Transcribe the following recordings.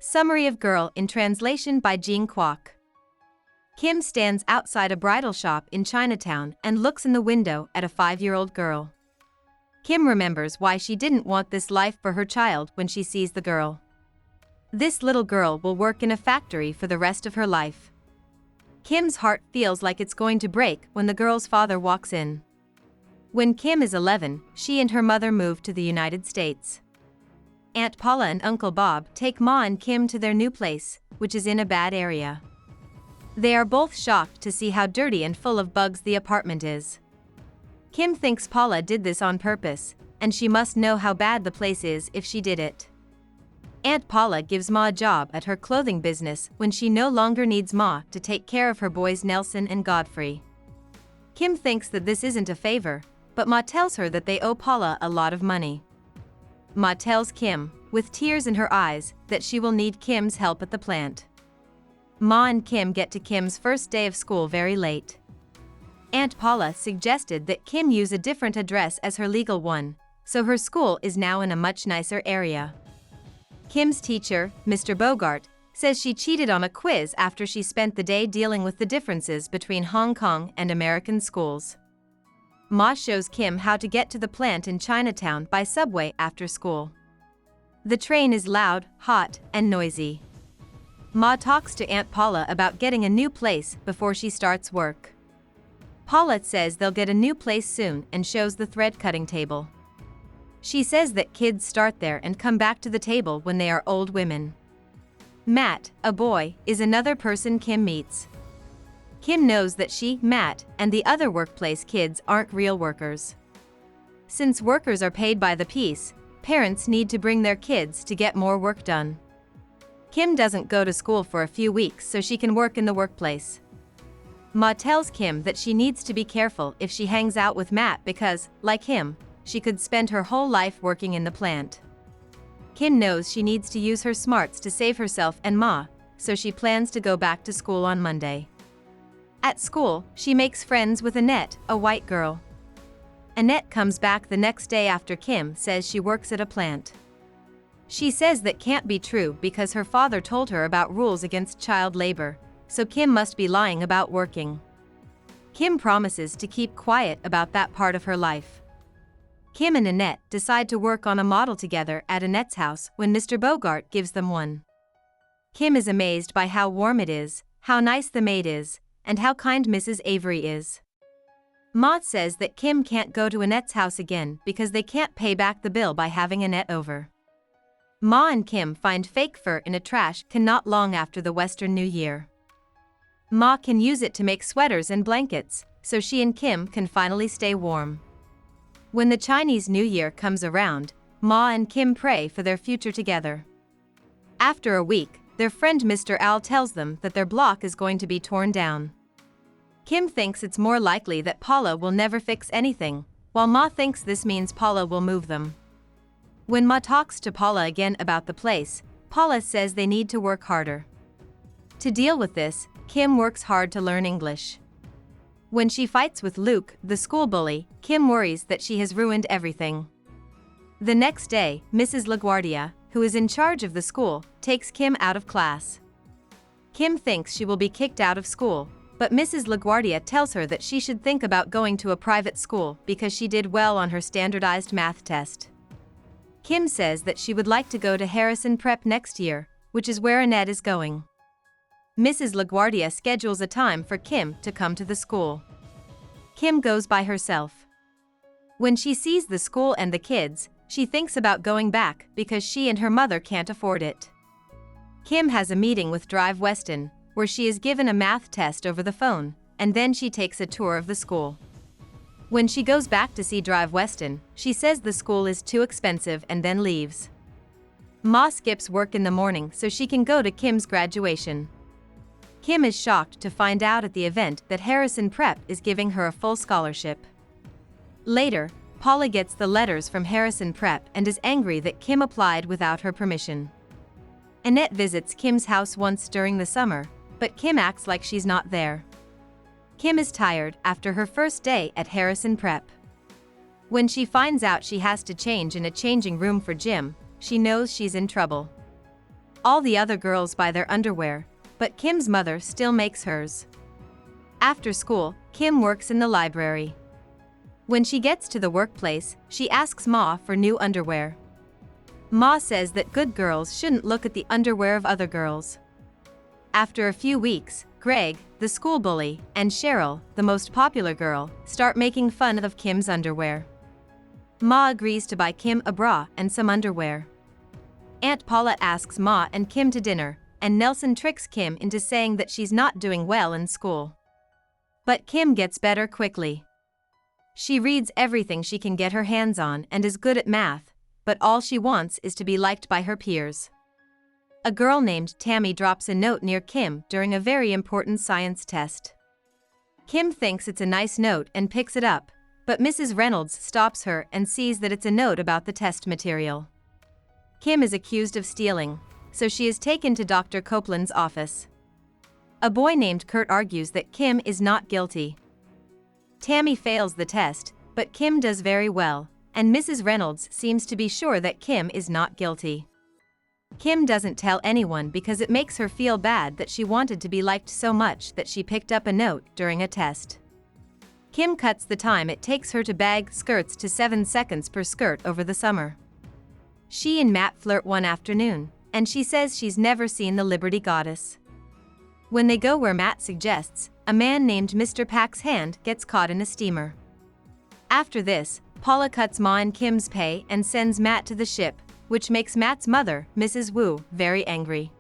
Summary of Girl in translation by Kwok. Kim stands outside a bridal shop in Chinatown and looks in the window at a 5-year-old girl. Kim remembers why she didn't want this life for her child when she sees the girl. This little girl will work in a factory for the rest of her life. Kim's heart feels like it's going to break when the girl's father walks in. When Kim is 11, she and her mother move to the United States. Aunt Paula and Uncle Bob take Ma and Kim to their new place, which is in a bad area. They are both shocked to see how dirty and full of bugs the apartment is. Kim thinks Paula did this on purpose, and she must know how bad the place is if she did it. Aunt Paula gives Ma a job at her clothing business when she no longer needs Ma to take care of her boys Nelson and Godfrey. Kim thinks that this isn't a favor, but Ma tells her that they owe Paula a lot of money. Ma tells Kim, with tears in her eyes, that she will need Kim's help at the plant. Ma and Kim get to Kim's first day of school very late. Aunt Paula suggested that Kim use a different address as her legal one, so her school is now in a much nicer area. Kim's teacher, Mr. Bogart, says she cheated on a quiz after she spent the day dealing with the differences between Hong Kong and American schools. Ma shows Kim how to get to the plant in Chinatown by subway after school. The train is loud, hot, and noisy. Ma talks to Aunt Paula about getting a new place before she starts work. Paula says they'll get a new place soon and shows the thread cutting table. She says that kids start there and come back to the table when they are old women. Matt, a boy, is another person Kim meets. Kim knows that she, Matt, and the other workplace kids aren't real workers. Since workers are paid by the piece, parents need to bring their kids to get more work done. Kim doesn't go to school for a few weeks so she can work in the workplace. Ma tells Kim that she needs to be careful if she hangs out with Matt because, like him, she could spend her whole life working in the plant. Kim knows she needs to use her smarts to save herself and Ma, so she plans to go back to school on Monday. At school, she makes friends with Annette, a white girl. Annette comes back the next day after Kim says she works at a plant. She says that can't be true because her father told her about rules against child labor, so Kim must be lying about working. Kim promises to keep quiet about that part of her life. Kim and Annette decide to work on a model together at Annette's house when Mr. Bogart gives them one. Kim is amazed by how warm it is, how nice the maid is, and how kind Mrs. Avery is. Ma says that Kim can't go to Annette's house again because they can't pay back the bill by having Annette over. Ma and Kim find fake fur in a trash can not long after the Western New Year. Ma can use it to make sweaters and blankets, so she and Kim can finally stay warm. When the Chinese New Year comes around, Ma and Kim pray for their future together. After a week, their friend Mr. Al tells them that their block is going to be torn down. Kim thinks it's more likely that Paula will never fix anything, while Ma thinks this means Paula will move them. When Ma talks to Paula again about the place, Paula says they need to work harder. To deal with this, Kim works hard to learn English. When she fights with Luke, the school bully, Kim worries that she has ruined everything. The next day, Mrs. LaGuardia, who is in charge of the school, takes Kim out of class. Kim thinks she will be kicked out of school, but Mrs. LaGuardia tells her that she should think about going to a private school because she did well on her standardized math test. Kim says that she would like to go to Harrison Prep next year, which is where Annette is going. Mrs. LaGuardia schedules a time for Kim to come to the school. Kim goes by herself. When she sees the school and the kids, she thinks about going back because she and her mother can't afford it. Kim has a meeting with Drive Weston, where she is given a math test over the phone, and then she takes a tour of the school. When she goes back to see Drive Weston, she says the school is too expensive and then leaves. Ma skips work in the morning so she can go to Kim's graduation. Kim is shocked to find out at the event that Harrison Prep is giving her a full scholarship. Later, Paula gets the letters from Harrison Prep and is angry that Kim applied without her permission. Annette visits Kim's house once during the summer, but Kim acts like she's not there. Kim is tired after her first day at Harrison Prep. When she finds out she has to change in a changing room for gym, she knows she's in trouble. All the other girls buy their underwear, but Kim's mother still makes hers. After school, Kim works in the library. When she gets to the workplace, she asks Ma for new underwear. Ma says that good girls shouldn't look at the underwear of other girls. After a few weeks, Greg, the school bully, and Cheryl, the most popular girl, start making fun of Kim's underwear. Ma agrees to buy Kim a bra and some underwear. Aunt Paula asks Ma and Kim to dinner, and Nelson tricks Kim into saying that she's not doing well in school. But Kim gets better quickly. She reads everything she can get her hands on and is good at math, but all she wants is to be liked by her peers. A girl named Tammy drops a note near Kim during a very important science test. Kim thinks it's a nice note and picks it up, but Mrs. Reynolds stops her and sees that it's a note about the test material. Kim is accused of stealing, so she is taken to Dr. Copeland's office. A boy named Kurt argues that Kim is not guilty. Tammy fails the test, but Kim does very well, and Mrs. Reynolds seems to be sure that Kim is not guilty. Kim doesn't tell anyone because it makes her feel bad that she wanted to be liked so much that she picked up a note during a test. Kim cuts the time it takes her to bag skirts to 7 seconds per skirt over the summer. She and Matt flirt one afternoon, and she says she's never seen the Liberty Goddess. When they go where Matt suggests, a man named Mr. Pack's hand gets caught in a steamer. After this, Paula cuts Ma and Kim's pay and sends Matt to the ship, which makes Matt's mother, Mrs. Wu, very angry.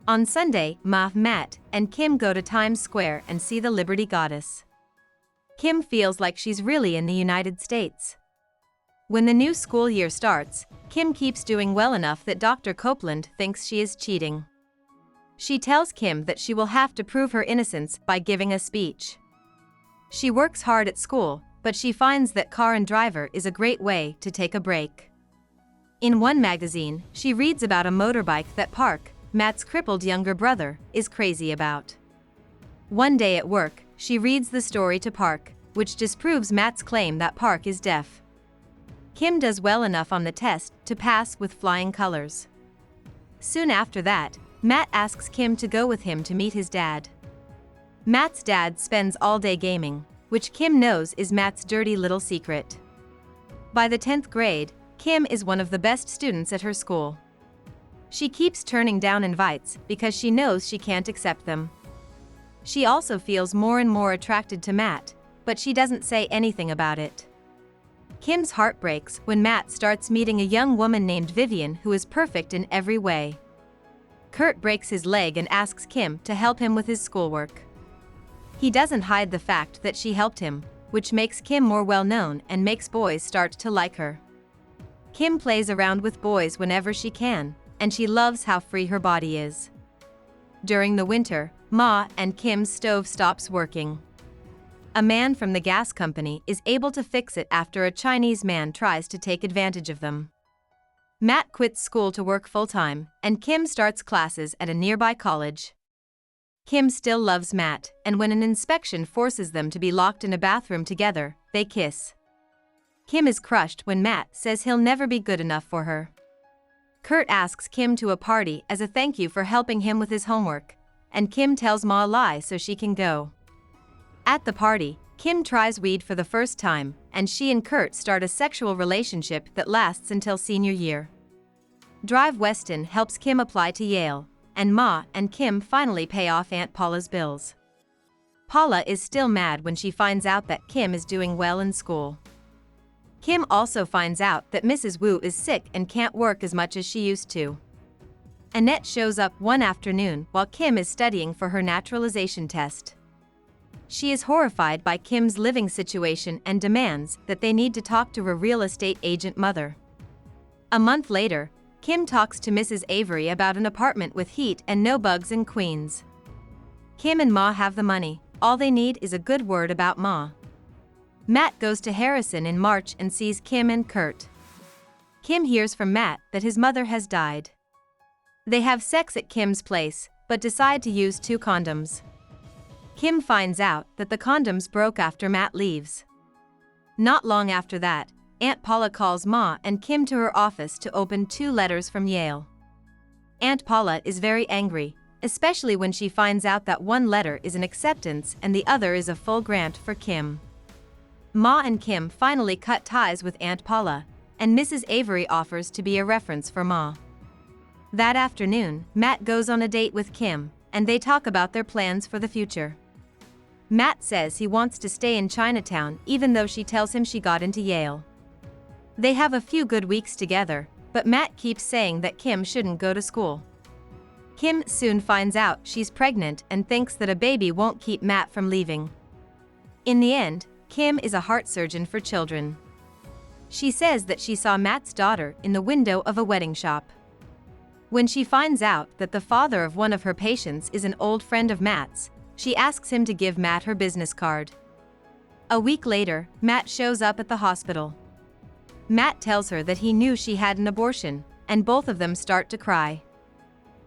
On Sunday, Ma, Matt, and Kim go to Times Square and see the Liberty Goddess. Kim feels like she's really in the United States. When the new school year starts, Kim keeps doing well enough that Dr. Copeland thinks she is cheating. She tells Kim that she will have to prove her innocence by giving a speech. She works hard at school, but she finds that car and driver is a great way to take a break. In one magazine, she reads about a motorbike that Park, Matt's crippled younger brother, is crazy about. One day at work, she reads the story to Park, which disproves Matt's claim that Park is deaf. Kim does well enough on the test to pass with flying colors. Soon after that, Matt asks Kim to go with him to meet his dad. Matt's dad spends all day gaming, which Kim knows is Matt's dirty little secret. By the 10th grade, Kim is one of the best students at her school. She keeps turning down invites because she knows she can't accept them. She also feels more and more attracted to Matt, but she doesn't say anything about it. Kim's heart breaks when Matt starts meeting a young woman named Vivian who is perfect in every way. Kurt breaks his leg and asks Kim to help him with his schoolwork. He doesn't hide the fact that she helped him, which makes Kim more well-known and makes boys start to like her. Kim plays around with boys whenever she can, and she loves how free her body is. During the winter, Ma and Kim's stove stops working. A man from the gas company is able to fix it after a Chinese man tries to take advantage of them. Matt quits school to work full-time, and Kim starts classes at a nearby college. Kim still loves Matt, and when an inspection forces them to be locked in a bathroom together, they kiss. Kim is crushed when Matt says he'll never be good enough for her. Kurt asks Kim to a party as a thank you for helping him with his homework, and Kim tells Ma a lie so she can go. At the party, Kim tries weed for the first time, and she and Kurt start a sexual relationship that lasts until senior year. Drive Weston helps Kim apply to Yale, and Ma and Kim finally pay off Aunt Paula's bills. Paula is still mad when she finds out that Kim is doing well in school. Kim also finds out that Mrs. Wu is sick and can't work as much as she used to. Annette shows up one afternoon while Kim is studying for her naturalization test. She is horrified by Kim's living situation and demands that they need to talk to her real estate agent mother. A month later, Kim talks to Mrs. Avery about an apartment with heat and no bugs in Queens. Kim and Ma have the money, all they need is a good word about Ma. Matt goes to Harrison in March and sees Kim and Kurt. Kim hears from Matt that his mother has died. They have sex at Kim's place, but decide to use 2 condoms. Kim finds out that the condoms broke after Matt leaves. Not long after that, Aunt Paula calls Ma and Kim to her office to open 2 letters from Yale. Aunt Paula is very angry, especially when she finds out that one letter is an acceptance and the other is a full grant for Kim. Ma and Kim finally cut ties with Aunt Paula, and Mrs. Avery offers to be a reference for Ma. That afternoon, Matt goes on a date with Kim, and they talk about their plans for the future. Matt says he wants to stay in Chinatown even though she tells him she got into Yale. They have a few good weeks together, but Matt keeps saying that Kim shouldn't go to school. Kim soon finds out she's pregnant and thinks that a baby won't keep Matt from leaving. In the end, Kim is a heart surgeon for children. She says that she saw Matt's daughter in the window of a wedding shop. When she finds out that the father of one of her patients is an old friend of Matt's, she asks him to give Matt her business card. A week later, Matt shows up at the hospital. Matt tells her that he knew she had an abortion, and both of them start to cry.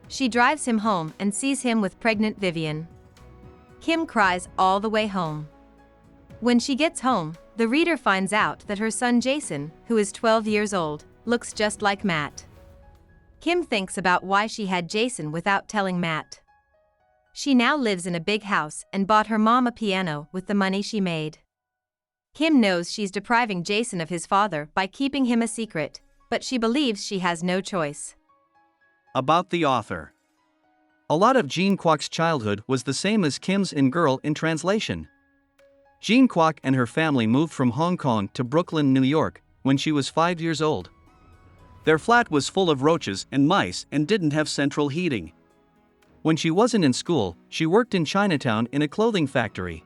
She drives him home and sees him with pregnant Vivian. Kim cries all the way home. When she gets home, the reader finds out that her son Jason, who is 12 years old, looks just like Matt. Kim thinks about why she had Jason without telling Matt. She now lives in a big house and bought her mom a piano with the money she made. Kim knows she's depriving Jason of his father by keeping him a secret, but she believes she has no choice. About the author. A lot of Jean Kwok's childhood was the same as Kim's in Girl in Translation. Jean Kwok and her family moved from Hong Kong to Brooklyn, New York, when she was 5 years old. Their flat was full of roaches and mice and didn't have central heating. When she wasn't in school, she worked in Chinatown in a clothing factory.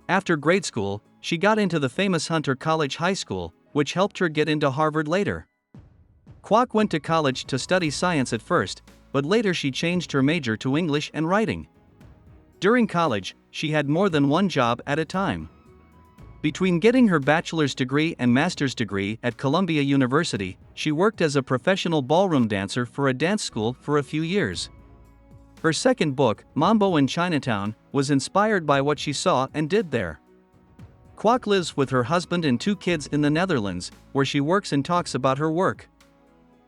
After grade school, she got into the famous Hunter College High School, which helped her get into Harvard later. Kwok went to college to study science at first, but later she changed her major to English and writing. During college, she had more than one job at a time. Between getting her bachelor's degree and master's degree at Columbia University, she worked as a professional ballroom dancer for a dance school for a few years. Her second book, Mambo in Chinatown, was inspired by what she saw and did there. Kwok lives with her husband and 2 kids in the Netherlands, where she works and talks about her work.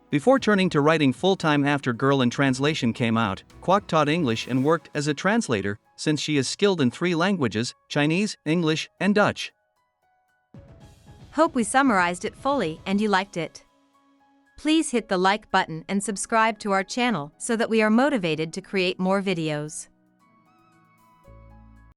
Before turning to writing full-time after Girl in Translation came out, Kwok taught English and worked as a translator, since she is skilled in 3 languages, Chinese, English, and Dutch. Hope we summarized it fully and you liked it. Please hit the like button and subscribe to our channel so that we are motivated to create more videos.